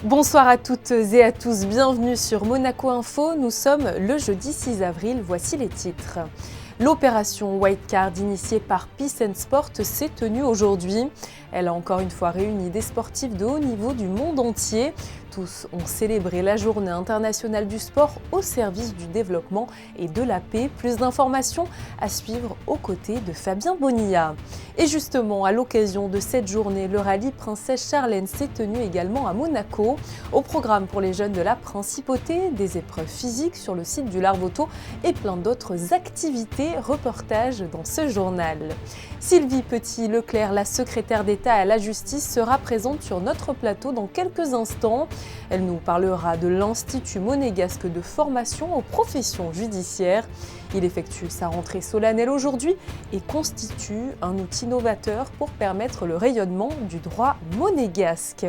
Bonsoir à toutes et à tous, bienvenue sur Monaco Info. Nous sommes le jeudi 6 avril, voici les titres. L'opération White Card initiée par Peace and Sport s'est tenue aujourd'hui. Elle a encore une fois réuni des sportifs de haut niveau du monde entier. Tous ont célébré la journée internationale du sport au service du développement et de la paix. Plus d'informations à suivre aux côtés de Fabien Bonilla. Et justement, à l'occasion de cette journée, le rallye Princesse Charlène s'est tenu également à Monaco. Au programme pour les jeunes de la Principauté, des épreuves physiques sur le site du Larvoto et plein d'autres activités. Reportage dans ce journal. Sylvie Petit-Leclerc, la secrétaire d'État à la justice, sera présente sur notre plateau dans quelques instants. Elle nous parlera de l'Institut monégasque de formation aux professions judiciaires. Il effectue sa rentrée solennelle aujourd'hui et constitue un outil novateur pour permettre le rayonnement du droit monégasque.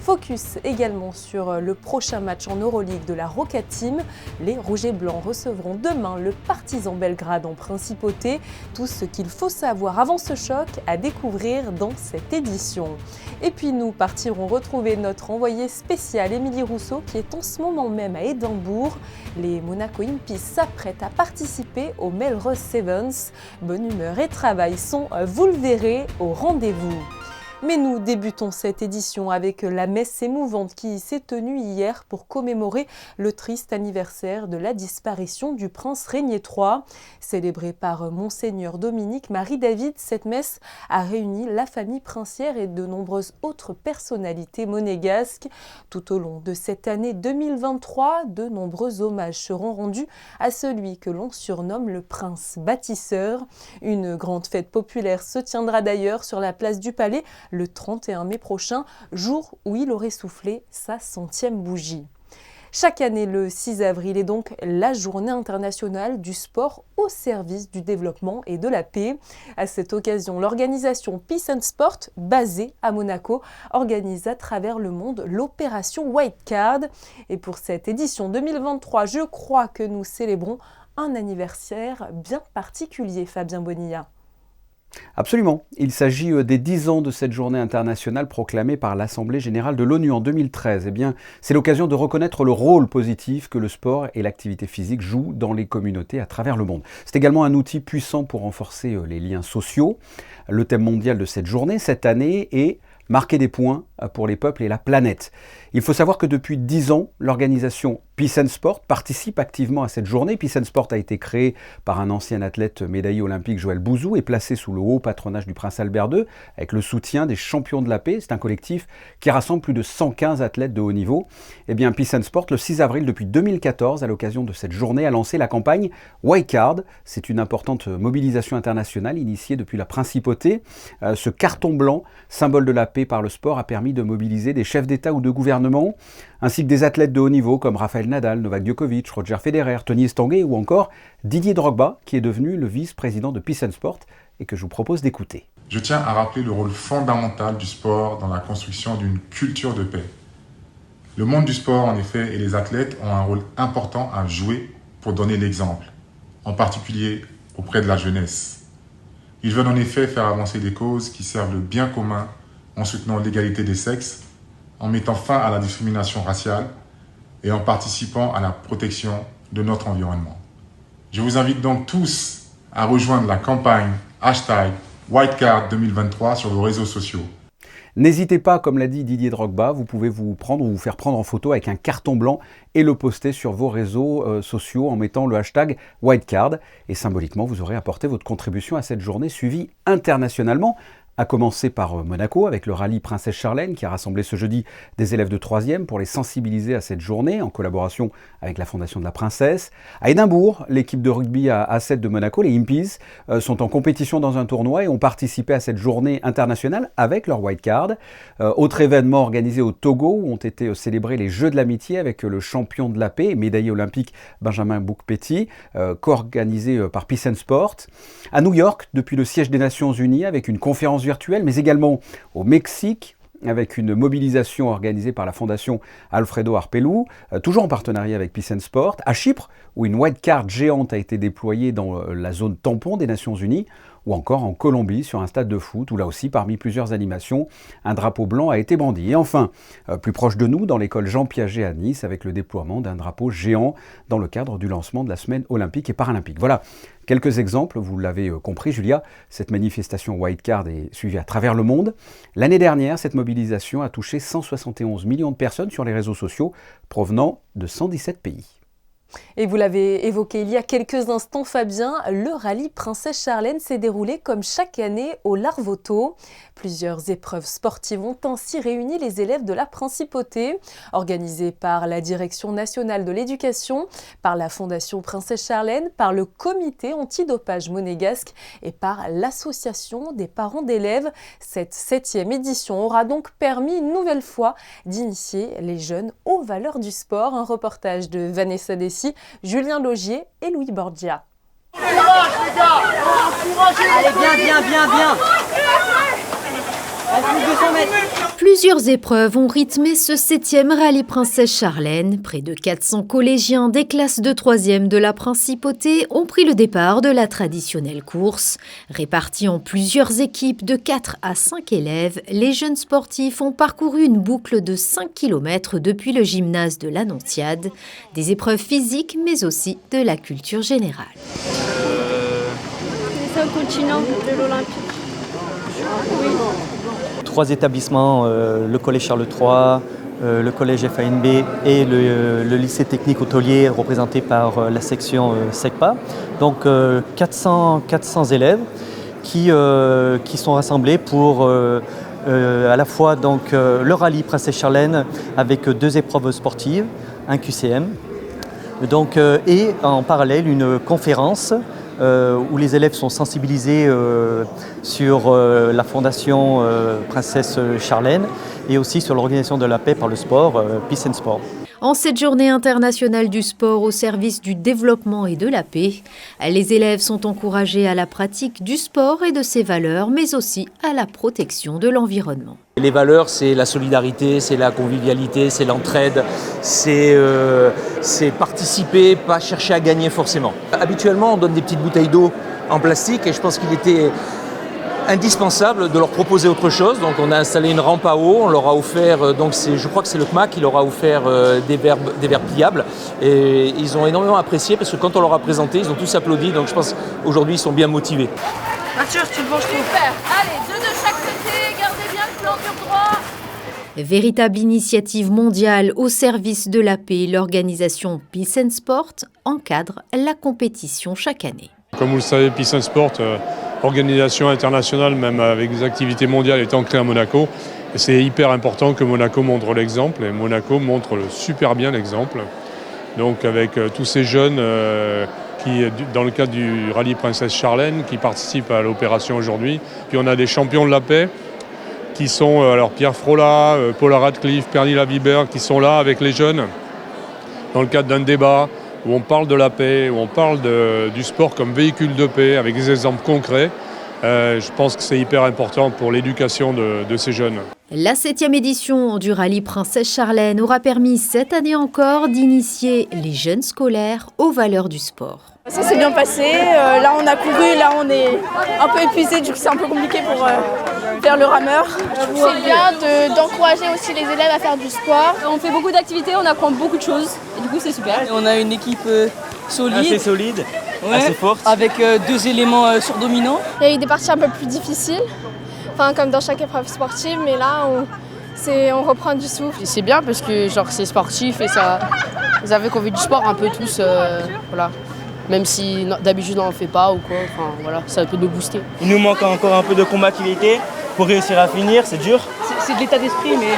Focus également sur le prochain match en Euroleague de la Roca Team. Les Rouges et Blancs recevront demain le Partizan Belgrade en Principauté. Tout ce qu'il faut savoir avant ce choc à découvrir dans cette édition. Et puis nous partirons retrouver notre envoyé spécial Émilie Rousseau qui est en ce moment même à Édimbourg. Les Monaco Impies s'apprêtent à participer au Melrose Sevens. Bonne humeur et travail sont, vous le verrez, au rendez-vous. Mais nous débutons cette édition avec la messe émouvante qui s'est tenue hier pour commémorer le triste anniversaire de la disparition du prince Régnier III. Célébrée par Monseigneur Dominique Marie-David, cette messe a réuni la famille princière et de nombreuses autres personnalités monégasques. Tout au long de cette année 2023, de nombreux hommages seront rendus à celui que l'on surnomme le prince bâtisseur. Une grande fête populaire se tiendra d'ailleurs sur la place du Palais le 31 mai prochain, jour où il aurait soufflé sa 100e bougie. Chaque année, le 6 avril est donc la journée internationale du sport au service du développement et de la paix. À cette occasion, l'organisation Peace and Sport, basée à Monaco, organise à travers le monde l'opération White Card. Et pour cette édition 2023, je crois que nous célébrons un anniversaire bien particulier, Fabien Bonilla. Absolument. Il s'agit des 10 ans de cette journée internationale proclamée par l'Assemblée générale de l'ONU en 2013. Eh bien, c'est l'occasion de reconnaître le rôle positif que le sport et l'activité physique jouent dans les communautés à travers le monde. C'est également un outil puissant pour renforcer les liens sociaux. Le thème mondial de cette journée, cette année, est « Marquer des points pour les peuples et la planète ». Il faut savoir que depuis 10 ans, l'organisation Peace and Sport participe activement à cette journée. Peace and Sport a été créée par un ancien athlète médaillé olympique, Joël Bouzou, et placé sous le haut patronage du prince Albert II, avec le soutien des champions de la paix. C'est un collectif qui rassemble plus de 115 athlètes de haut niveau. Eh bien, Peace and Sport, le 6 avril depuis 2014, à l'occasion de cette journée, a lancé la campagne White Card. C'est une importante mobilisation internationale initiée depuis la Principauté. Ce carton blanc, symbole de la paix par le sport, a permis de mobiliser des chefs d'État ou de gouvernement, ainsi que des athlètes de haut niveau comme Rafael Nadal, Novak Djokovic, Roger Federer, Tony Estanguet ou encore Didier Drogba, qui est devenu le vice-président de Peace and Sport et que je vous propose d'écouter. Je tiens à rappeler le rôle fondamental du sport dans la construction d'une culture de paix. Le monde du sport, en effet, et les athlètes ont un rôle important à jouer pour donner l'exemple, en particulier auprès de la jeunesse. Ils veulent en effet faire avancer des causes qui servent le bien commun en soutenant l'égalité des sexes, en mettant fin à la discrimination raciale et en participant à la protection de notre environnement. Je vous invite donc tous à rejoindre la campagne #WhiteCard 2023 sur vos réseaux sociaux. N'hésitez pas, comme l'a dit Didier Drogba, vous pouvez vous prendre ou vous faire prendre en photo avec un carton blanc et le poster sur vos réseaux sociaux en mettant le hashtag WhiteCard. Et symboliquement, vous aurez apporté votre contribution à cette journée suivie internationalement, à commencer par Monaco avec le rallye Princesse Charlène qui a rassemblé ce jeudi des élèves de 3e pour les sensibiliser à cette journée en collaboration avec la Fondation de la Princesse. À Édimbourg, l'équipe de rugby à A7 de Monaco, les Impies, sont en compétition dans un tournoi et ont participé à cette journée internationale avec leur White Card. Autre événement organisé au Togo où ont été célébrés les Jeux de l'amitié avec le champion de la paix et médaillé olympique Benjamin Boukpeti, co-organisé par Peace and Sport. À New York, depuis le siège des Nations Unies avec une conférence virtuelle, mais également au Mexique, avec une mobilisation organisée par la fondation Alfredo Arpelou, toujours en partenariat avec Peace and Sport. À Chypre, où une white card géante a été déployée dans la zone tampon des Nations Unies, ou encore en Colombie sur un stade de foot où là aussi, parmi plusieurs animations, un drapeau blanc a été brandi. Et enfin, plus proche de nous, dans l'école Jean Piaget à Nice, avec le déploiement d'un drapeau géant dans le cadre du lancement de la semaine olympique et paralympique. Voilà. Quelques exemples, vous l'avez compris Julia, cette manifestation White Card est suivie à travers le monde. L'année dernière, cette mobilisation a touché 171 millions de personnes sur les réseaux sociaux provenant de 117 pays. Et vous l'avez évoqué il y a quelques instants, Fabien, le rallye Princesse Charlène s'est déroulé comme chaque année au Larvoto. Plusieurs épreuves sportives ont ainsi réuni les élèves de la Principauté, organisées par la Direction nationale de l'éducation, par la Fondation Princesse Charlène, par le comité antidopage monégasque et par l'association des parents d'élèves. Cette 7e édition aura donc permis une nouvelle fois d'initier les jeunes aux valeurs du sport. Un reportage de Vanessa Dessy, Julien Logier et Louis Borgia. Allez, bien. Plusieurs épreuves ont rythmé ce 7e rallye Princesse Charlène. Près de 400 collégiens des classes de 3e de la Principauté ont pris le départ de la traditionnelle course. Répartis en plusieurs équipes de 4 à 5 élèves, les jeunes sportifs ont parcouru une boucle de 5 km depuis le gymnase de l'Annonciade. Des épreuves physiques, mais aussi de la culture générale. C'est un continent de l'Olympique. Oui. 3 établissements, le collège Charles III, le collège FANB et le lycée technique hôtelier représenté par la section SECPA. Donc 400 élèves qui sont rassemblés pour à la fois donc, le rallye Princesse Charlène avec 2 épreuves sportives, un QCM, donc, et en parallèle une conférence où les élèves sont sensibilisés sur la fondation Princesse Charlène et aussi sur l'organisation de la paix par le sport, Peace and Sport. En cette journée internationale du sport au service du développement et de la paix, les élèves sont encouragés à la pratique du sport et de ses valeurs, mais aussi à la protection de l'environnement. Les valeurs, c'est la solidarité, c'est la convivialité, c'est l'entraide, c'est participer, pas chercher à gagner forcément. Habituellement, on donne des petites bouteilles d'eau en plastique et je pense qu'il était indispensable de leur proposer autre chose. Donc on a installé une rampe à eau, on leur a offert, donc je crois que c'est le CMA qui leur a offert des verres pliables et ils ont énormément apprécié parce que quand on leur a présenté, ils ont tous applaudi. Donc je pense qu'aujourd'hui ils sont bien motivés. Arthur, tu le manges trop. Super. Allez, 2 de chaque côté, gardez bien le plan dur droit. Véritable initiative mondiale au service de la paix, l'organisation Peace and Sport encadre la compétition chaque année. Comme vous le savez, Peace and Sport, organisation internationale, même avec des activités mondiales, est ancrée à Monaco. Et c'est hyper important que Monaco montre l'exemple, et Monaco montre super bien l'exemple. Donc avec tous ces jeunes qui, dans le cadre du rallye Princesse Charlène, qui participent à l'opération aujourd'hui. Puis on a des champions de la paix qui sont alors Pierre Frola, Paula Radcliffe, Pernilla Wiber, qui sont là avec les jeunes dans le cadre d'un débat où on parle de la paix, où on parle du sport comme véhicule de paix, avec des exemples concrets. Je pense que c'est hyper important pour l'éducation de ces jeunes. La 7e édition du rallye Princesse Charlène aura permis cette année encore d'initier les jeunes scolaires aux valeurs du sport. Ça s'est bien passé, là on a couru, là on est un peu épuisé, du coup c'est un peu compliqué pour faire le rameur. C'est bien d'encourager aussi les élèves à faire du sport. On fait beaucoup d'activités, on apprend beaucoup de choses et du coup c'est super. Et on a une équipe solide, assez solide, ouais, assez forte, avec 2 éléments surdominants. Il y a eu des parties un peu plus difficiles, enfin comme dans chaque épreuve sportive, mais là on reprend du souffle. C'est bien parce que genre c'est sportif et ça fait qu'on fait du sport un peu tous, voilà. Même si d'habitude on n'en fait pas ou quoi, enfin voilà, ça peut nous booster. Il nous manque encore un peu de combativité pour réussir à finir, c'est dur. C'est de l'état d'esprit, mais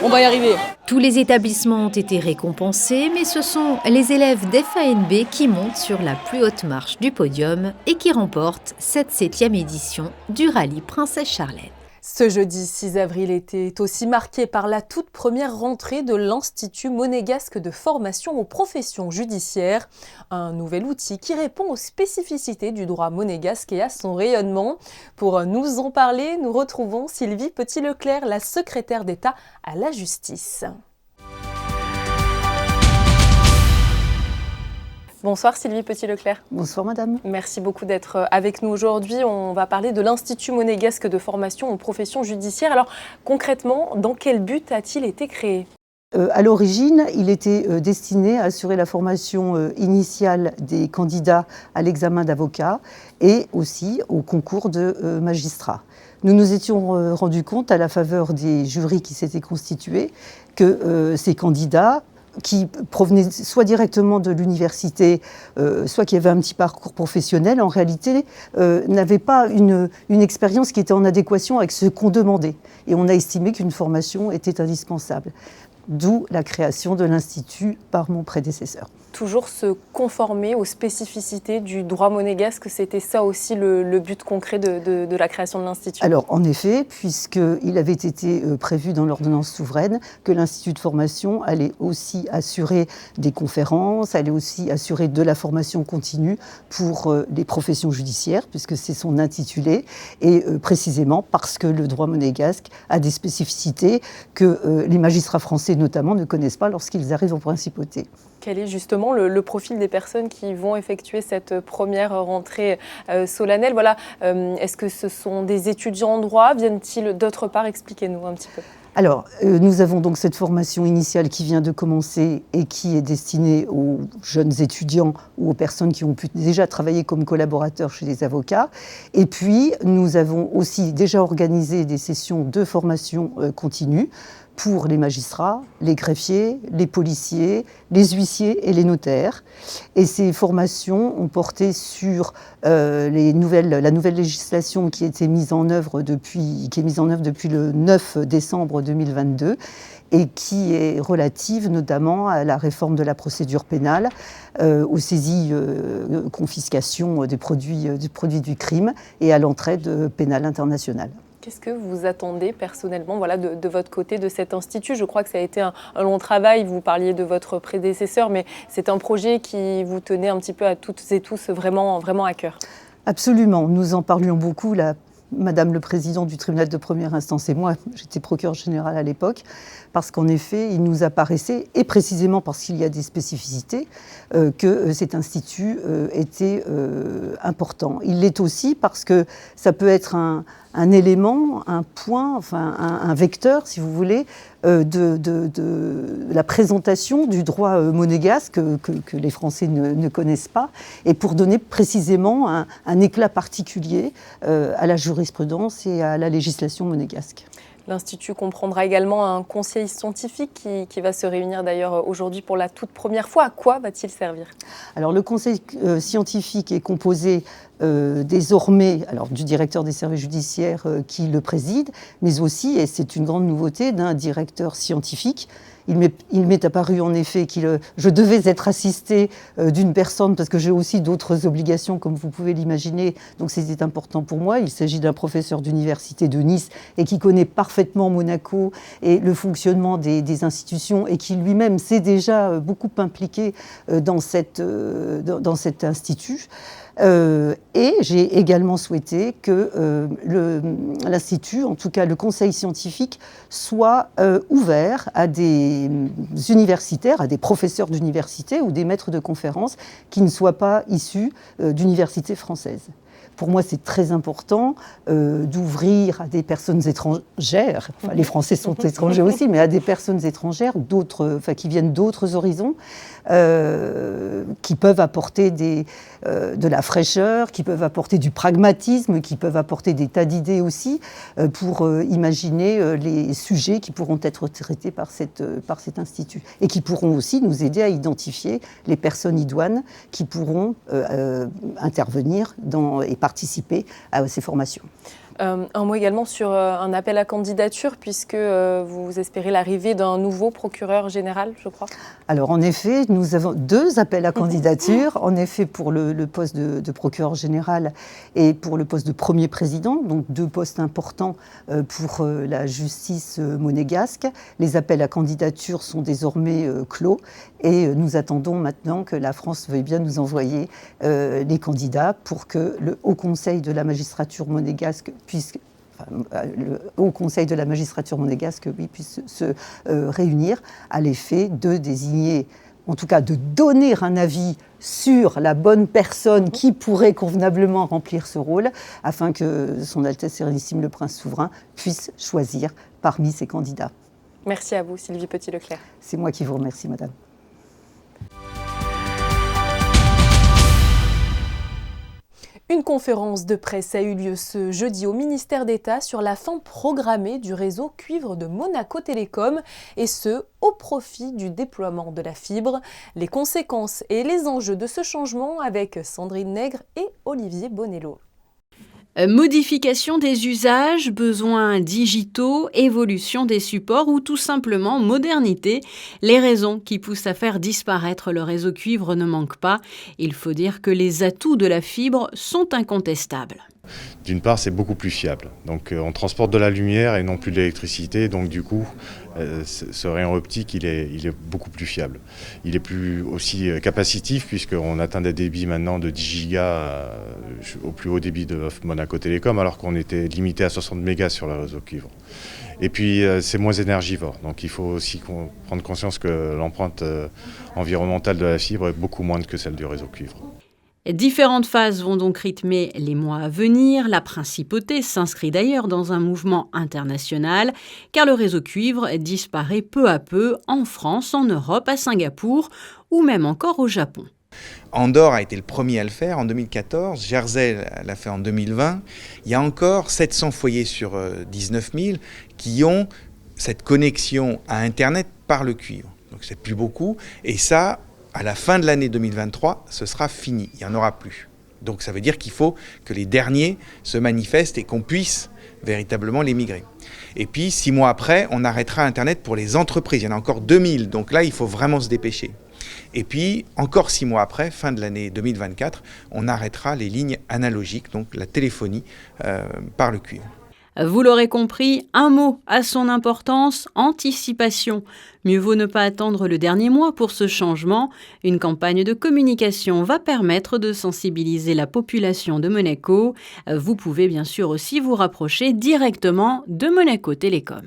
on va y arriver. Tous les établissements ont été récompensés, mais ce sont les élèves d'FANB qui montent sur la plus haute marche du podium et qui remportent cette 7e édition du rallye Princesse Charlène. Ce jeudi 6 avril était aussi marqué par la toute première rentrée de l'Institut monégasque de formation aux professions judiciaires, un nouvel outil qui répond aux spécificités du droit monégasque et à son rayonnement. Pour nous en parler, nous retrouvons Sylvie Petit-Leclerc, la secrétaire d'État à la justice. Bonsoir Sylvie Petit-Leclerc. Bonsoir madame. Merci beaucoup d'être avec nous aujourd'hui. On va parler de l'Institut monégasque de formation aux professions judiciaires. Alors concrètement, dans quel but a-t-il été créé ? À l'origine, il était destiné à assurer la formation initiale des candidats à l'examen d'avocat et aussi au concours de magistrats. Nous nous étions rendus compte à la faveur des jurys qui s'étaient constitués que ces candidats qui provenaient soit directement de l'université, soit qui avaient un petit parcours professionnel, en réalité n'avaient pas une expérience qui était en adéquation avec ce qu'on demandait. Et on a estimé qu'une formation était indispensable. D'où la création de l'Institut par mon prédécesseur. Toujours se conformer aux spécificités du droit monégasque, c'était ça aussi le but concret de la création de l'Institut ? Alors en effet, puisqu'il avait été prévu dans l'ordonnance souveraine que l'Institut de formation allait aussi assurer des conférences, allait aussi assurer de la formation continue pour les professions judiciaires, puisque c'est son intitulé, et précisément parce que le droit monégasque a des spécificités que les magistrats français notamment ne connaissent pas lorsqu'ils arrivent en principauté. Quel est justement le profil des personnes qui vont effectuer cette première rentrée solennelle ? Voilà, est-ce que ce sont des étudiants en droit ? Viennent-ils d'autre part ? Expliquez-nous un petit peu. Alors, nous avons donc cette formation initiale qui vient de commencer et qui est destinée aux jeunes étudiants ou aux personnes qui ont pu déjà travailler comme collaborateurs chez les avocats. Et puis, nous avons aussi déjà organisé des sessions de formation continue pour les magistrats, les greffiers, les policiers, les huissiers et les notaires. Et ces formations ont porté sur la nouvelle législation qui a été mise en œuvre depuis le 9 décembre 2022 et qui est relative notamment à la réforme de la procédure pénale, aux saisies, confiscations des produits du crime et à l'entraide pénale internationale. Qu'est-ce que vous attendez personnellement de votre côté de cet institut ? Je crois que ça a été un long travail, vous parliez de votre prédécesseur, mais c'est un projet qui vous tenait un petit peu à toutes et tous vraiment, vraiment à cœur. Absolument, nous en parlions beaucoup, Madame le Président du tribunal de première instance et moi, j'étais procureur général à l'époque, parce qu'en effet, il nous apparaissait, et précisément parce qu'il y a des spécificités, que cet institut était important. Il l'est aussi parce que ça peut être un élément, un point, enfin un vecteur, si vous voulez, de la présentation du droit monégasque que les Français ne connaissent pas, et pour donner précisément un éclat particulier à la jurisprudence et à la législation monégasque. L'Institut comprendra également un conseil scientifique qui va se réunir d'ailleurs aujourd'hui pour la toute première fois. À quoi va-t-il servir ? Alors le conseil scientifique est composé désormais du directeur des services judiciaires qui le préside, mais aussi, et c'est une grande nouveauté, d'un directeur scientifique. Il m'est apparu en effet que je devais être assistée d'une personne parce que j'ai aussi d'autres obligations comme vous pouvez l'imaginer, donc c'était important pour moi. Il s'agit d'un professeur d'université de Nice et qui connaît parfaitement Monaco et le fonctionnement des institutions et qui lui-même s'est déjà beaucoup impliqué dans cet institut. Et j'ai également souhaité que l'Institut, en tout cas le conseil scientifique, soit ouvert à des universitaires, à des professeurs d'université ou des maîtres de conférences qui ne soient pas issus d'universités françaises. Pour moi, c'est très important d'ouvrir à des personnes étrangères, enfin, les Français sont étrangers aussi, mais à des personnes étrangères, qui viennent d'autres horizons, qui peuvent apporter de la fraîcheur, qui peuvent apporter du pragmatisme, qui peuvent apporter des tas d'idées aussi, pour imaginer les sujets qui pourront être traités par cet institut, et qui pourront aussi nous aider à identifier les personnes idoines qui pourront intervenir et participer à ces formations. Un mot également sur un appel à candidature, puisque vous espérez l'arrivée d'un nouveau procureur général, je crois. Alors en effet, nous avons 2 appels à candidature, en effet pour le poste de procureur général et pour le poste de premier président, donc 2 postes importants pour la justice monégasque. Les appels à candidature sont désormais clos et nous attendons maintenant que la France veuille bien nous envoyer les candidats pour que le Haut Conseil de la magistrature monégasque puisse se réunir à l'effet de désigner en tout cas de donner un avis sur la bonne personne qui pourrait convenablement remplir ce rôle, afin que Son Altesse Sérénissime le Prince Souverain puisse choisir parmi ses candidats. Merci à vous, Sylvie Petit-Leclerc. C'est moi qui vous remercie, madame. Une conférence de presse a eu lieu ce jeudi au ministère d'État sur la fin programmée du réseau cuivre de Monaco Télécom, et ce, au profit du déploiement de la fibre. Les conséquences et les enjeux de ce changement avec Sandrine Nègre et Olivier Bonello. Modification des usages, besoins digitaux, évolution des supports ou tout simplement modernité. Les raisons qui poussent à faire disparaître le réseau cuivre ne manquent pas. Il faut dire que les atouts de la fibre sont incontestables. D'une part, c'est beaucoup plus fiable. Donc on transporte de la lumière et non plus de l'électricité. Donc du coup, ce rayon optique, il est beaucoup plus fiable. Il est plus aussi capacitif puisqu'on atteint des débits maintenant de 10 gigas au plus haut débit de Monaco Télécom, alors qu'on était limité à 60 mégas sur le réseau cuivre. Et puis c'est moins énergivore. Donc il faut aussi prendre conscience que l'empreinte environnementale de la fibre est beaucoup moindre que celle du réseau cuivre. Différentes phases vont donc rythmer les mois à venir. La principauté s'inscrit d'ailleurs dans un mouvement international, car le réseau cuivre disparaît peu à peu en France, en Europe, à Singapour ou même encore au Japon. Andorre a été le premier à le faire en 2014, Jersey l'a fait en 2020. Il y a encore 700 foyers sur 19 000 qui ont cette connexion à Internet par le cuivre. Donc c'est plus beaucoup, et ça, à la fin de l'année 2023, ce sera fini, il n'y en aura plus. Donc ça veut dire qu'il faut que les derniers se manifestent et qu'on puisse véritablement les migrer. Et puis 6 mois après, on arrêtera Internet pour les entreprises, il y en a encore 2000, donc là il faut vraiment se dépêcher. Et puis encore 6 mois après, fin de l'année 2024, on arrêtera les lignes analogiques, donc la téléphonie par le cuivre. Vous l'aurez compris, un mot à son importance, anticipation. Mieux vaut ne pas attendre le dernier mois pour ce changement. Une campagne de communication va permettre de sensibiliser la population de Monaco. Vous pouvez bien sûr aussi vous rapprocher directement de Monaco Télécom.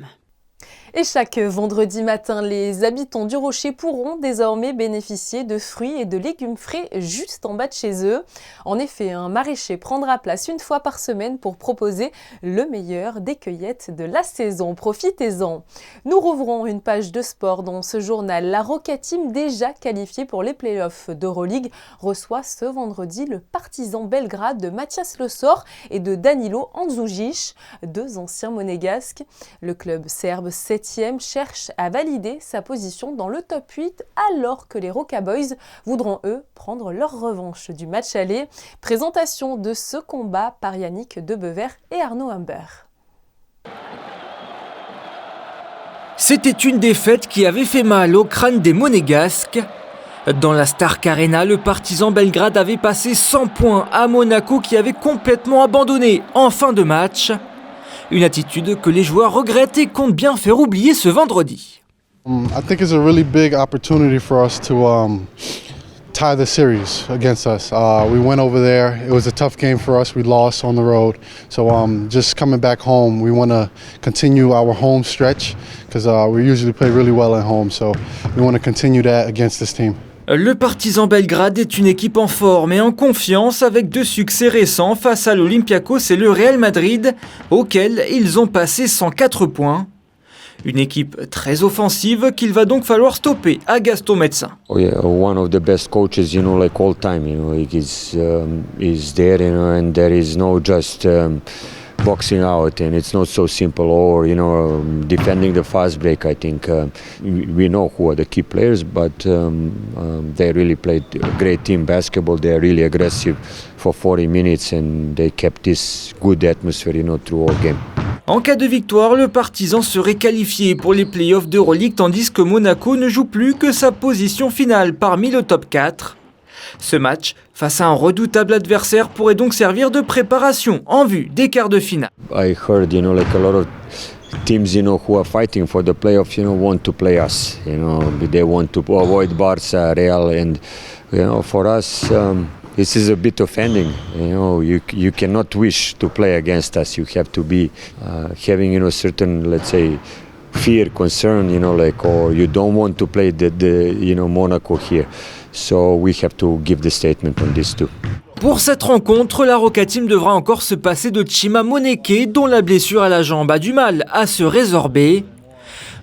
Et chaque vendredi matin, les habitants du Rocher pourront désormais bénéficier de fruits et de légumes frais juste en bas de chez eux. En effet, un maraîcher prendra place une fois par semaine pour proposer le meilleur des cueillettes de la saison. Profitez-en. Nous rouvrons une page de sport dans ce journal. La Roca Team, déjà qualifiée pour les playoffs d'Euroleague, reçoit ce vendredi le Partizan Belgrade de Mathias Le Sor et de Danilo Andzujic, 2 anciens monégasques. Le club serbe 7e cherche à valider sa position dans le top 8 alors que les Roca Boys voudront eux prendre leur revanche du match aller. Présentation de ce combat par Yannick Debever et Arnaud Humbert. C'était une défaite qui avait fait mal au crâne des Monégasques. Dans la Stark Arena, le Partizan Belgrade avait passé 100 points à Monaco qui avait complètement abandonné en fin de match. Une attitude que les joueurs regrettent et comptent bien faire oublier ce vendredi. I think it's a really big opportunity for us to tie the series against us. We went over there. It was a tough game for us. We lost on the road. So just coming back home, we want to continue our home stretch because we usually play really well at home. So we want to continue that against this team. Le Partizan Belgrade est une équipe en forme et en confiance avec 2 succès récents face à l'Olympiakos et le Real Madrid, auxquels ils ont passé 104 points. Une équipe très offensive qu'il va donc falloir stopper à Gaston Médecin. Oh yeah, one of the best coaches, like all time, is there, and there is no just boxing out, and it's not so simple, or defending the fast break. I think we know who are the key players, but they really played a great team basketball. They are really aggressive for 40 minutes, and they kept this good atmosphere, through all game. En cas de victoire, le Partizan serait qualifié pour les playoffs d'Euroleague, tandis que Monaco ne joue plus que sa position finale parmi le top 4. Ce match, face à un redoutable adversaire, pourrait donc servir de préparation en vue des quarts de finale. I heard, like a lot of teams, who are fighting for the playoffs, want to play us. They want to avoid Barca, Real, and for us, this is a bit offending. You cannot wish to play against us. You have to be having, certain, let's say, fear, concern, or you don't want to play Monaco here. So we have to give the statement on this too. Pour cette rencontre, la Roca Team devra encore se passer de Chima Moneke, dont la blessure à la jambe a du mal à se résorber.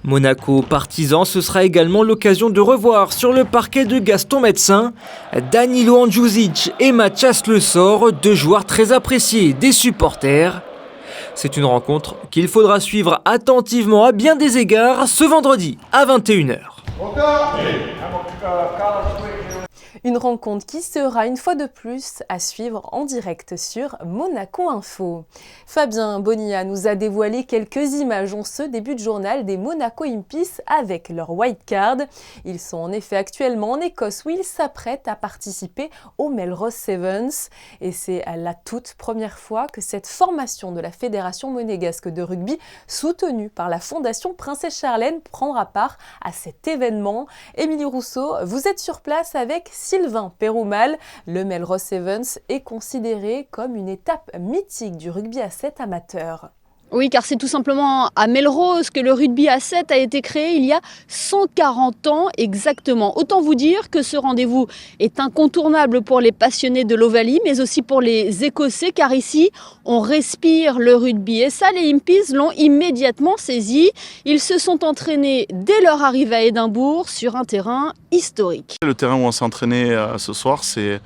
Monaco Partizan, ce sera également l'occasion de revoir sur le parquet de Gaston Médecin Danilo Andjusic et Mathias Le Sort, deux joueurs très appréciés des supporters. C'est une rencontre qu'il faudra suivre attentivement à bien des égards ce vendredi à 21h. Une rencontre qui sera une fois de plus à suivre en direct sur Monaco Info. Fabien Bonilla nous a dévoilé quelques images en ce début de journal des Monaco Impies avec leur white card. Ils sont en effet actuellement en Écosse où ils s'apprêtent à participer au Melrose Sevens. Et c'est la toute première fois que cette formation de la Fédération monégasque de rugby, soutenue par la Fondation Princesse Charlène, prendra part à cet événement. Émilie Rousseau, vous êtes sur place avec Sylvain Péroumal. Le Melrose Sevens est considéré comme une étape mythique du rugby à 7 amateur. Oui, car c'est tout simplement à Melrose que le rugby à 7 a été créé il y a 140 ans exactement. Autant vous dire que ce rendez-vous est incontournable pour les passionnés de l'Ovalie, mais aussi pour les Écossais, car ici, on respire le rugby. Et ça, les Impies l'ont immédiatement saisi. Ils se sont entraînés dès leur arrivée à Édimbourg sur un terrain historique. Le terrain où on s'est entraîné ce soir, c'est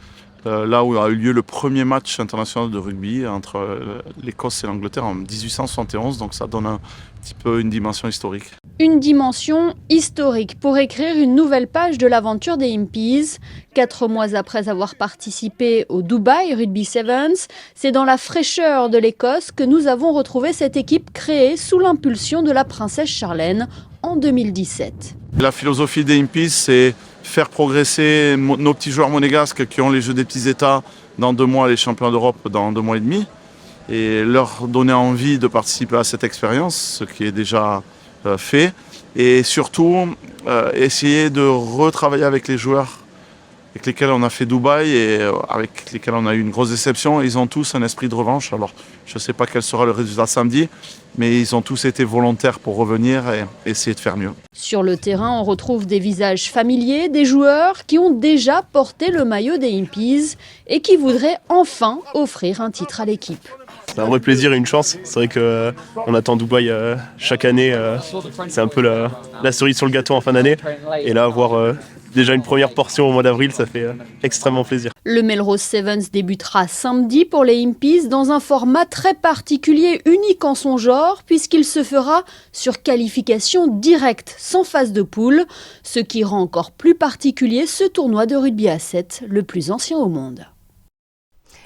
là où a eu lieu le premier match international de rugby entre l'Écosse et l'Angleterre en 1871, donc ça donne un petit peu une dimension historique. Une dimension historique pour écrire une nouvelle page de l'aventure des Impies. 4 mois après avoir participé au Dubai Rugby Sevens, c'est dans la fraîcheur de l'Écosse que nous avons retrouvé cette équipe créée sous l'impulsion de la princesse Charlène en 2017. La philosophie des Impies, c'est faire progresser nos petits joueurs monégasques qui ont les Jeux des petits États dans 2 mois, les champions d'Europe dans 2 mois et demi, et leur donner envie de participer à cette expérience, ce qui est déjà fait, et surtout essayer de retravailler avec les joueurs avec lesquels on a fait Dubaï et avec lesquels on a eu une grosse déception. Ils ont tous un esprit de revanche. Alors, je ne sais pas quel sera le résultat samedi, mais ils ont tous été volontaires pour revenir et essayer de faire mieux. Sur le terrain, on retrouve des visages familiers, des joueurs qui ont déjà porté le maillot des Impies et qui voudraient enfin offrir un titre à l'équipe. C'est un vrai plaisir et une chance. C'est vrai qu'on attend Dubaï chaque année. C'est un peu la cerise sur le gâteau en fin d'année. Et là, avoir déjà une première portion au mois d'avril, ça fait extrêmement plaisir. Le Melrose Sevens débutera samedi pour les Impies dans un format très particulier, unique en son genre, puisqu'il se fera sur qualification directe, sans phase de poule, ce qui rend encore plus particulier ce tournoi de rugby à 7, le plus ancien au monde.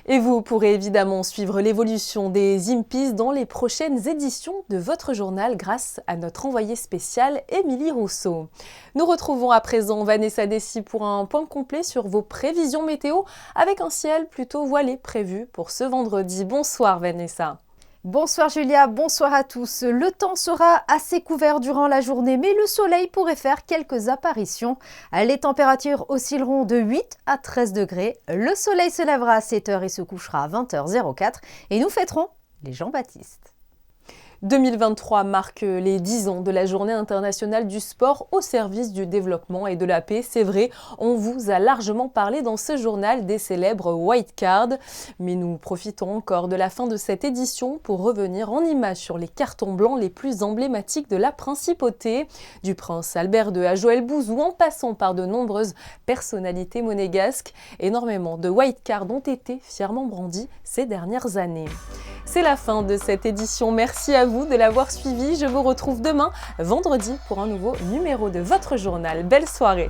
Et vous pourrez évidemment suivre l'évolution des Impies dans les prochaines éditions de votre journal grâce à notre envoyée spéciale Émilie Rousseau. Nous retrouvons à présent Vanessa Dessy pour un point complet sur vos prévisions météo avec un ciel plutôt voilé prévu pour ce vendredi. Bonsoir Vanessa. Bonsoir Julia, bonsoir à tous. Le temps sera assez couvert durant la journée, mais le soleil pourrait faire quelques apparitions. Les températures oscilleront de 8 à 13 degrés. Le soleil se lèvera à 7h et se couchera à 20h04. Et nous fêterons les Jean-Baptiste. 2023 marque les 10 ans de la Journée internationale du sport au service du développement et de la paix. C'est vrai, on vous a largement parlé dans ce journal des célèbres white cards. Mais nous profitons encore de la fin de cette édition pour revenir en images sur les cartons blancs les plus emblématiques de la principauté. Du prince Albert II à Joël Bouzou, en passant par de nombreuses personnalités monégasques. Énormément de white cards ont été fièrement brandis ces dernières années. C'est la fin de cette édition. Merci à vous de l'avoir suivi. Je vous retrouve demain, vendredi, pour un nouveau numéro de votre journal. Belle soirée!